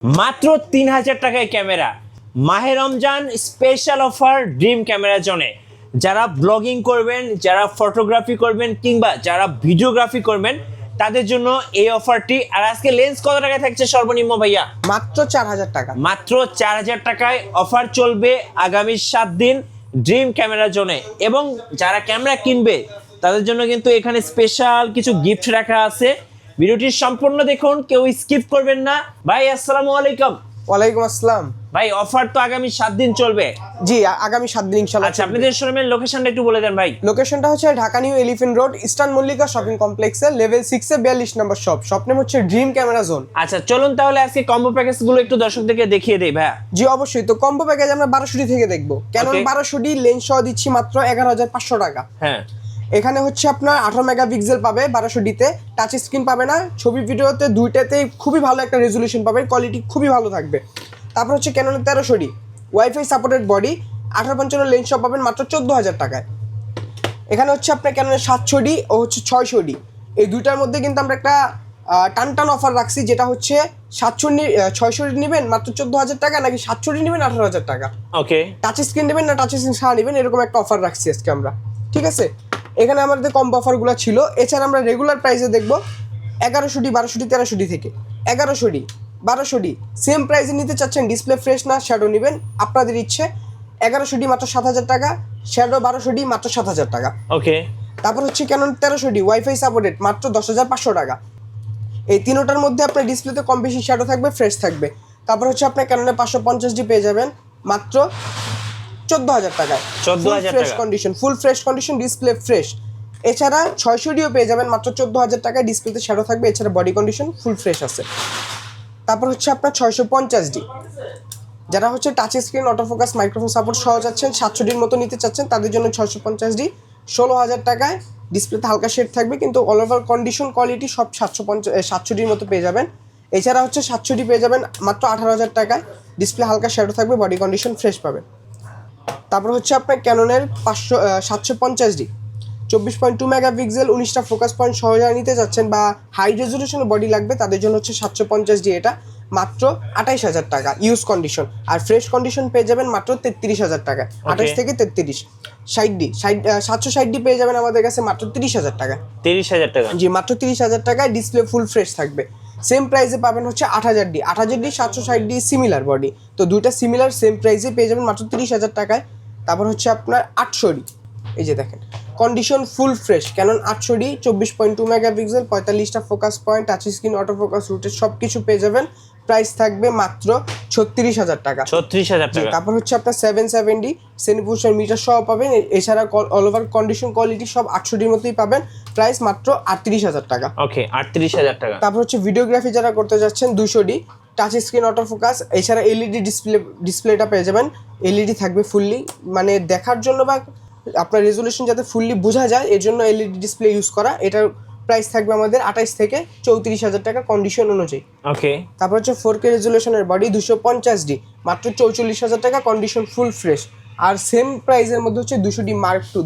মাত্র ৩,০০০ টাকায় ক্যামেরা। মাহে রমজান স্পেশাল অফার ড্রিম ক্যামেরার জন্য। যারা ব্লগিং করবেন, যারা ফটোগ্রাফি করবেন কিংবা যারা ভিডিওগ্রাফি করবেন তাদের জন্য এই অফারটি। আর আজকে লেন্স কত টাকায় থাকছে সর্বনিম্ন ভাইয়া? মাত্র ৪,০০০ টাকা। মাত্র ৪,০০০ টাকায় অফার চলবে আগামী ৭ দিন ড্রিম ক্যামেরার জন্য। এবং যারা ক্যামেরা কিনবে তাদের জন্য কিন্তু এখানে স্পেশাল কিছু গিফট রাখা আছে। ভিডিওটি সম্পূর্ণ দেখুন, কেউ স্কিপ করবেন না। ভাই আসসালামু আলাইকুম। ওয়ালাইকুম আসসালাম। ভাই অফার তো আগামী ৭ দিন চলবে। জি, আগামী ৭ দিন ইনশাআল্লাহ। আচ্ছা, আপনাদের শোরুমের লোকেশনটা একটু বলে দেন ভাই। লোকেশনটা হচ্ছে Dhaka new elephant road, eastern Mallika shopping কমপ্লেক্সে লেভেল 6 এ 42 নম্বর শপ। শপ নেম হচ্ছে ড্রিম ক্যামেরা জোন। আচ্ছা চলুন তাহলে আজকে কম্বো প্যাকেজগুলো একটু দর্শকদেরকে দেখিয়ে দেই ভাইয়া। জি অবশ্যই। তো কম্বো প্যাকেজ আমরা 1200 থেকে দেখবো। ক্যানন 1200 লেন্স সহ দিচ্ছি মাত্র 11,500 টাকা। হ্যাঁ, এখানে হচ্ছে আপনার 18 মেগাপিক্সেল পাবে 1200 টাচ স্ক্রিন পাবে না, ছবি ভিডিওতে দুইটাতেই খুবই ভালো একটা রেজুলেশন পাবে, কোয়ালিটি খুবই ভালো থাকবে। তারপর হচ্ছে Canon 1300 wifi supported body 1855 lens সহ পাবেন মাত্র 14,000 টাকায়। এখানে হচ্ছে আপনার ক্যাননের 700 ও হচ্ছে 600 এই দুইটার মধ্যে কিন্তু আমরা একটা টান অফার রাখছি, যেটা হচ্ছে 600 নেবেন মাত্র 14,000 টাকা, নাকি 700 নেবেন 18,000 টাকা। ওকে। টাচ স্ক্রিন নেবেন না টাচ স্ক্রিন ছাড়া নেবেন, এরকম একটা অফার রাখছি আজকে আমরা। ঠিক আছে, এখানে আমাদের কম্বো অফারগুলো ছিল। এছাড়া আমরা রেগুলার প্রাইসে দেখবো 1100 1200 1300 থেকে 1100 1200 সেম প্রাইসে নিতে চাচ্ছেন, ডিসপ্লে ফ্রেশ না শ্যাডো নেবেন আপনাদের ইচ্ছে। 1100 মাত্র 7,000 টাকা, শ্যাডো 1200 মাত্র 7,000 টাকা। ওকে। তারপর হচ্ছে ক্যানন 1300 ওয়াইফাই সাপোর্টেড মাত্র 10,500 টাকা। এই তিনোটার মধ্যে আপনার ডিসপ্লেতে কম বেশি শ্যাডো থাকবে, ফ্রেশ থাকবে। তারপর হচ্ছে আপনার ক্যাননে 550 পেয়ে যাবেন মাত্র 14,000 টাকায়। 14,000 ফ্রেশ টাকা। Condition, full fresh condition, display fresh. এছাড়া 600 পেয়ে যাবেন মাত্র 14,000 টাকায়, ডিসপ্লেতে শ্যাডো থাকবে, এছাড়া বডি কন্ডিশন ফুল ফ্রেশ আছে। তারপর হচ্ছে আপনার 650 যারা হচ্ছে touch screen, autofocus, microphone support সহ যাচ্ছেন, 700 মতো নিতে চাচ্ছেন, তাদের জন্য 650 16,000 টাকায়। ডিসপ্লেতে হালকা শেড থাকবে, কিন্তু অল ওভার কন্ডিশন কোয়ালিটি সব 750 মতো পেয়ে যাবেন। এছাড়া হচ্ছে 700 পেয়ে যাবেন মাত্র 18,000 টাকায়, ডিসপ্লে হালকা শ্যাডো থাকবে, বডি কন্ডিশন ফ্রেশ পাবেন। তারপর হচ্ছে আপনার ক্যাননের 750 24.2 মেগাপিক্সেল 19টা ফোকাস পয়েন্ট সহ যারা নিতে যাচ্ছেন বা হাই রেজলিউশনের বডি লাগবে তাদের জন্য হচ্ছে 750 এটা মাত্র 28,000 টাকা ইউজ কন্ডিশন। আর ফ্রেশ কন্ডিশন পেয়ে যাবেন মাত্র 33,000 টাকা, 28 থেকে 33। 760 পেয়ে যাবেন আমাদের কাছে মাত্র 30,000 টাকা। 30,000 টাকা? জি, মাত্র 30,000 টাকায় ডিসপ্লে ফুল ফ্রেশ থাকবে। সেম প্রাইসে পাবেন হচ্ছে 8,000 760 সিমিলার বডি, তো দুইটা সিমিলার সেম প্রাইসে পেয়ে যাবেন মাত্র 30,000 টাকায়। তারপর হচ্ছে আপনার 800 এই যে দেখেন condition full fresh Canon 800 24.2 megapixel 45টা focus point, touch screen, auto focus, rotate সব কিছু পেয়ে যাবেন। প্রাইস থাকবে মাত্র 36,000 টাকা। 36,000 টাকা। তারপর হচ্ছে আপনার 770 সেনিপুশন মিটার সহ পাবেন। এছাড়া অল ওভার কন্ডিশন কোয়ালিটি সব 800 মতোই পাবেন। প্রাইস মাত্র 38,000 টাকা। ওকে, 38,000 টাকা। তারপর হচ্ছে ভিডিওগ্রাফি যারা করতে যাচ্ছেন 200 টাচ স্ক্রিন, অটো ফোকাস, এছাড়া এলইডি ডিসপ্লেটা পেয়ে যাবেন। এলইডি থাকবে ফুললি, মানে দেখার জন্য বা আপনার রেজলিউশন যাতে ফুললি বোঝা যায় এর জন্য এলইডি ডিসপ্লে ইউজ করা। এটার প্রাইস থাকবে আমাদের 28 থেকে 34,000 টাকা কন্ডিশন অনুযায়ী। ওকে। তারপর হচ্ছে 4K রেজলিউশনের বডি 250 মাত্র 44,000 টাকা, কন্ডিশন ফুল ফ্রেশ। আর সেম প্রাইসের মধ্যে হচ্ছে 200 মার্ক টু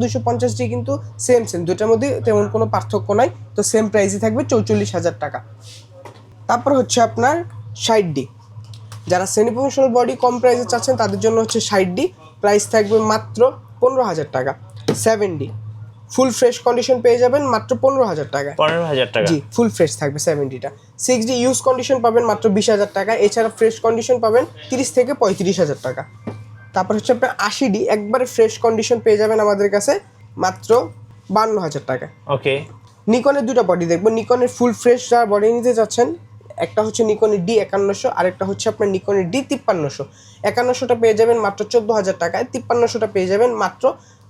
250 কিন্তু সেম দুটার মধ্যে তেমন কোনো পার্থক্য নাই, তো সেম প্রাইসই থাকবে 44,000 টাকা। তারপর হচ্ছে আপনার 60 যারা সেমিপ্রফেশনাল বডি কম প্রাইসে চাচ্ছেন তাদের জন্য হচ্ছে 60 প্রাইস থাকবে মাত্র 15,000 টাকা। 70 ফুল ফ্রেশ কন্ডিশন পেয়ে যাবেন মাত্র 15,000 টাকা। 15,000 টাকা? জি, ফুল ফ্রেশ থাকবে 70টা। 6D ইউজ কন্ডিশন পাবেন মাত্র 20,000 টাকা, এছাড়া ফ্রেশ কন্ডিশন পাবেন 30 থেকে 35,000 টাকা। তারপর হচ্ছে আপনার 80D একবারে ফ্রেশ কন্ডিশন পেয়ে যাবেন আমাদের কাছে মাত্র 52,000 টাকা। ওকে। নিকনের দুটো বডি দেখবো। নিকনের ফুল ফ্রেশ যারা বডি নিতে চাচ্ছেন, একটা হচ্ছে নিকনের D5100 আর একটা হচ্ছে আপনার নিকনের D5300। 5100টা পেয়ে যাবেন মাত্র 14,000 টাকায়, 5300টা পেয়ে যাবেন মাত্র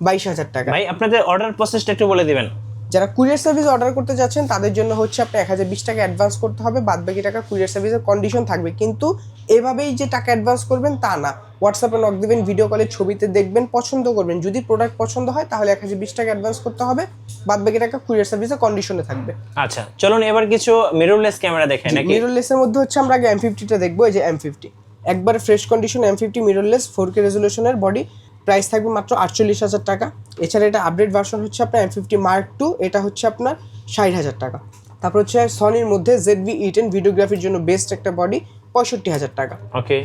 22,000 টাকা। ভাই আপনাদের অর্ডার প্রসেসটা একটু বলে দিবেন। যারা কুরিয়ার সার্ভিস অর্ডার করতে যাচ্ছেন তাদের জন্য হচ্ছে আপনি 1,020 টাকা অ্যাডভান্স করতে হবে, বাদ বাকি টাকা কুরিয়ার সার্ভিসের কন্ডিশন থাকবে। কিন্তু এভাবেই যে টাকা অ্যাডভান্স করবেন তা না, হোয়াটসঅ্যাপে নক দেবেন, ভিডিও কলের ছবিতে দেখবেন, পছন্দ করবেন, যদি প্রোডাক্ট পছন্দ হয় তাহলে 1,020 টাকা অ্যাডভান্স করতে হবে, বাদ বাকি টাকা কুরিয়ার সার্ভিসের কন্ডিশনে থাকবে। আচ্ছা চলুন এবার কিছু মিররলেস ক্যামেরা দেখেন নাকি? মিররলেসের মধ্যে হচ্ছে আমরা আগে M50টা দেখবো। এই যে M50 একবারে fresh condition M50 mirrorless 4K রেজলিউশনের বডি, প্রাইস থাকবে মাত্র 48,000 টাকা। এছাড়া এটা আপডেট ভার্সন হচ্ছে আপনার M50 Mark II, এটা হচ্ছে আপনার 60,000 টাকা। তারপর হচ্ছে সনির মধ্যে ZV-E10 ভিডিওগ্রাফির জন্য বেস্ট একটা বডি, 65,000 টাকা। ওকে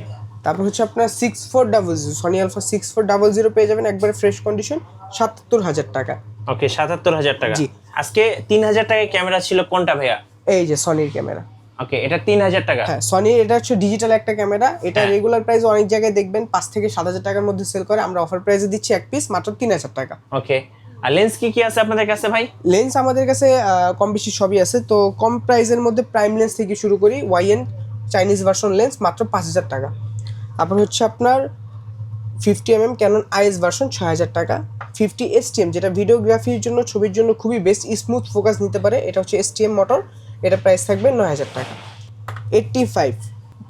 তারপর হচ্ছে আপনার 6400 সনি আলফা 6400 পেয়ে যাবেন একবারে ফ্রেশ কন্ডিশন 77,000 টাকা। ওকে 77,000 টাকা। জি। আজকে 3,000 টাকায় ক্যামেরা ছিল কোনটা ভাইয়া? এই যে সনির ক্যামেরা। ওকে এটা 3,000 টাকা। হ্যাঁ সনির এটা হচ্ছে ডিজিটাল একটা ক্যামেরা, এটা হ্যাঁ। রেগুলার প্রাইস অনেক জায়গায় দেখবেন 5 থেকে 7,000 টাকার মধ্যে সেল করে, আমরা অফার প্রাইসে দিচ্ছি এক পিস মাত্র 3,000 টাকা। ওকে আর লেন্স কি আছে আপনাদের কাছে ভাই? লেন্স আমাদের কাছে কম বেশি সবই আছে, তো কম প্রাইসের মধ্যে প্রাইম লেন্স থেকে শুরু করি, ওয়াইএন চাইনিজ ভার্সন লেন্স মাত্র 5,000 টাকা। তারপর হচ্ছে আপনার 50mm ক্যানন আইএস ভার্সন 6,000 টাকা। 50 STM যেটা ভিডিওগ্রাফির জন্য ছবির জন্য খুবই বেস্ট স্মুথ ফোকাস নিতে পারে, এটা হচ্ছে STM মোটর, এটা প্রাইস থাকবে 9,000 টাকা। 85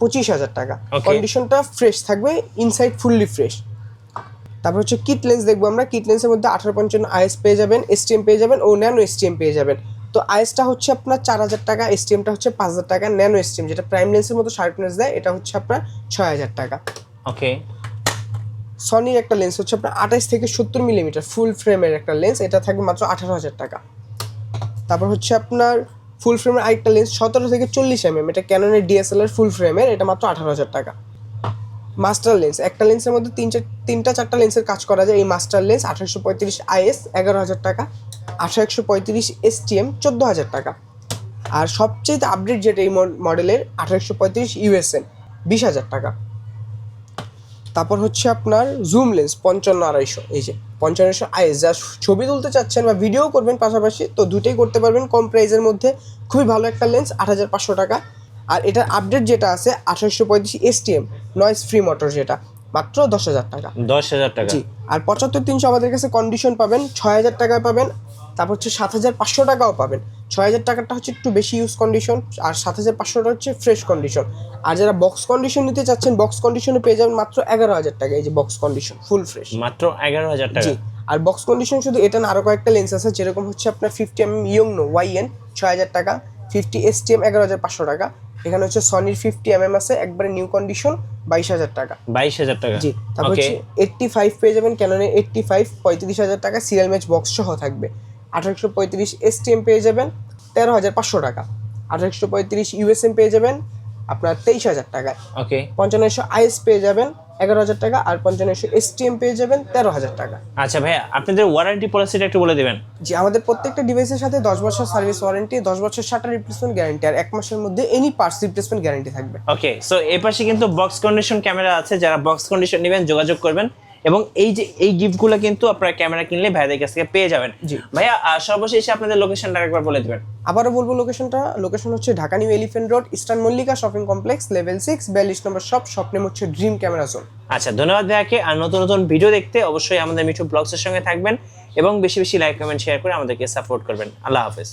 25,000 টাকা। Okay. কন্ডিশনটা ফ্রেশ থাকবে, ইনসাইড ফুললি ফ্রেশ। তারপর হচ্ছে কিট লেন্স দেখবো আমরা, কিট লেন্সের মধ্যে 1855 আইএস পেয়ে যাবেন, STM পেয়ে যাবেন ও ন্যানো STM পেয়ে যাবেন। তো আইএসটা হচ্ছে আপনার 4,000 টাকা, STMটা হচ্ছে 5,000 টাকা, ন্যানো STM যেটা প্রাইম লেন্সের মতো শার্পনেস দেয় এটা হচ্ছে আপনার 6,000 টাকা। ওকে সনির একটা লেন্স হচ্ছে আপনার 28 থেকে 70 মিলিমিটার ফুল ফ্রেমের একটা লেন্স, এটা থাকবে মাত্র 18,000 টাকা। তারপর হচ্ছে আপনার ফুল ফ্রেমের আরেকটা লেন্স 17 থেকে 40mm, এটা ক্যাননের DSLR ফুল ফ্রেমের, এটা মাত্র 18,000 টাকা। মাস্টার লেন্স একটা লেন্সের মধ্যে 3-4টা লেন্সের কাজ করা যায়, এই মাস্টার লেন্স 1835 IS 11,000 টাকা, 1835 STM 14,000 টাকা। আর সবচেয়ে আপডেট যেটা এই মডেলের 1835 USM 20,000 টাকা। তারপর হচ্ছে আপনার জুম লেন্স 55-250, এই যে 55-250 IS, যা ছবি তুলতে চাচ্ছেন বা ভিডিও করবেন পাশাপাশি তো দুটোই করতে পারবেন কম প্রাইসের মধ্যে, খুবই ভালো একটা লেন্স 8,500 টাকা। আর এটার আপডেট যেটা আছে 1835 STM নয়েজ ফ্রি মোটর, যেটা মাত্র 10,000 টাকা। 10,000 টাকা। জি। আর 75-300 আমাদের কাছে কন্ডিশন পাবেন 6,000 টাকায় পাবেন, তারপর হচ্ছে 7,500 টাকাও পাবেন। 6,000 টাকাটা হচ্ছে একটু বেশি ইউজ কন্ডিশন, আর 7,500টা হচ্ছে ফ্রেশ কন্ডিশন। আর যারা বক্স কন্ডিশন নিতে চাচ্ছেন বক্স কন্ডিশনে পেয়ে যাবেন মাত্র 11,000 টাকা, এই যে বক্স কন্ডিশন ফুল ফ্রেশ মাত্র 11,000 টাকা। জি। আর বক্স কন্ডিশন শুধু এটা না, আরও কয়েকটা লেন্স আছে, যেরকম হচ্ছে আপনার 50mm ইয়ংনো ওয়াইএন 6,000 টাকা, 50 STM 11,500 টাকা। এখানে হচ্ছে সনির 50mm আছে একবারে নিউ কন্ডিশন 22,000 টাকা। 22,000 টাকা। জি। তারপর ওকে হচ্ছে 85 পেয়ে যাবেন ক্যাননের 85 35,000 টাকা, সিরিয়াল ম্যাচ বক্স সহ থাকবে। 1835 STM পেয়ে যাবেন 13,500 টাকা। 1835 USM পেয়ে যাবেন আপনার 23,000 টাকায়। ওকে 5500 IS পেয়ে যাবেন 11,000 টাকা, আর 5500 STM পেয়ে যাবেন 13,000 টাকা। আচ্ছা ভাইয়া আপনাদের ওয়ারেন্টি পলিসিটা একটু বলে দিবেন। জি, আমাদের প্রত্যেকটা ডিভাইসের সাথে 10 বছর সার্ভিস ওয়ারেন্টি, 10 বছর শাটার রিপ্লেসমেন্ট গ্যারান্টি, আর 1 মাসের মধ্যে এনি পার্টস রিপ্লেসমেন্ট গ্যারান্টি থাকবে। ওকে সো এই পাশে কিন্তু বক্স কন্ডিশন ক্যামেরা আছে, যারা বক্স কন্ডিশন নেবেন যোগাযোগ করবেন, এবং এই যে এই গিফটগুলো কিন্তু আপনারা ক্যামেরা কিনলে ভাইদের কাছ থেকে পেয়ে যাবেন। জি। ভাইয়া সর্বশেষে আপনাদের লোকেশনটা একবার বলে দিবেন। আবারও বলবো লোকেশন হচ্ছে Dhaka new elephant road, eastern Mallika shopping complex, level 6, 42 নম্বর শপ নেম হচ্ছে ড্রিম ক্যামেরা জোন। আচ্ছা ধন্যবাদ ভাইয়াকে। আর নতুন নতুন ভিডিও দেখতে অবশ্যই আমাদের মিঠু ব্লগসের সঙ্গে থাকবেন এবং বেশি বেশি লাইক কমেন্ট শেয়ার করে আমাদেরকে সাপোর্ট করবেন। আল্লাহ হাফেজ।